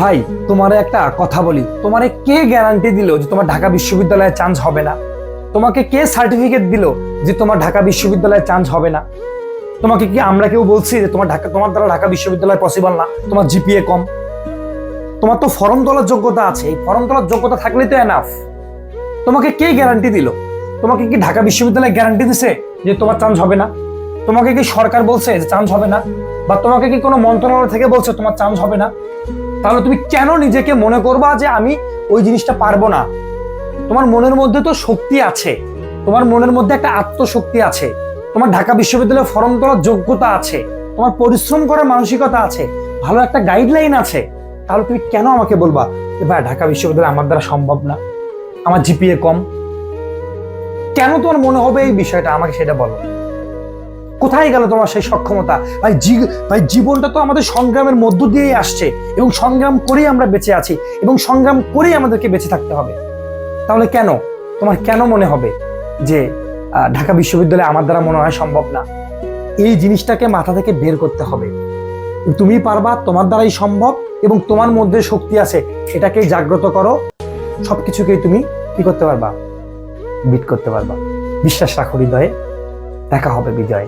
ভাই, তোমারে একটা কথা বলি, তোমারে কে গ্যারান্টি দিল যে তোমার ঢাকা বিশ্ববিদ্যালয়ে চান্স হবে না? তোমাকে কে সার্টিফিকেট দিল যে তোমার ঢাকা বিশ্ববিদ্যালয়ে চান্স হবে না? তোমাকে কি আমরা কেউ বলছি যে তোমার দ্বারা ঢাকা বিশ্ববিদ্যালয় পসিবল না, তোমার জিপিএ কম? তোমার তো ফর্ম তোলার যোগ্যতা আছে, এই ফর্ম তোলার যোগ্যতা থাকলেই তো এনাফ। তোমাকে কে গ্যারান্টি দিল? তোমাকে কি ঢাকা বিশ্ববিদ্যালয় গ্যারান্টি দিছে যে তোমার চান্স হবে না? তোমাকে কি সরকার বলছে যে চান্স হবে না? বা তোমাকে কি কোনো মন্ত্রণালয় থেকে বলছে তোমার চান্স হবে না? তাহলে তুমি কেন নিজেকে মনে করবা যে আমি ওই জিনিসটা পারবো না? তোমার মনের মধ্যে তো শক্তি আছে, তোমার মনের মধ্যে একটা আত্মশক্তি আছে, তোমার ঢাকা বিশ্ববিদ্যালয়ে ফর্ম তোলার যোগ্যতা আছে, তোমার পরিশ্রম করার মানসিকতা আছে, ভালো একটা গাইডলাইন আছে। তাহলে তুমি কেন আমাকে বলবা যে ভাই ঢাকা বিশ্ববিদ্যালয় আমার দ্বারা সম্ভব না, আমার জিপিএ কম? কেন তোমার মনে হবে এই বিষয়টা? আমাকে সেটা বলো। কোথায় গেল তোমার সেই সক্ষমতা? ভাই জীবনটা তো আমাদের সংগ্রামের মধ্য দিয়েই আসছে, এবং সংগ্রাম করেই আমরা বেঁচে আছি, এবং সংগ্রাম করেই আমাদেরকে বেঁচে থাকতে হবে। তাহলে কেন তোমার মনে হবে যে ঢাকা বিশ্ববিদ্যালয়ে আমার দ্বারা মনে হয় সম্ভব না? এই জিনিসটাকে মাথা থেকে বের করতে হবে। তুমি পারবা, তোমার দ্বারাই সম্ভব, এবং তোমার মধ্যে শক্তি আছে, সেটাকেই জাগ্রত করো। সবকিছুকেই তুমি কি করতে পারবা? বিট করতে পারবা। বিশ্বাস রাখো হৃদয়ে, দেখা হবে বিজয়।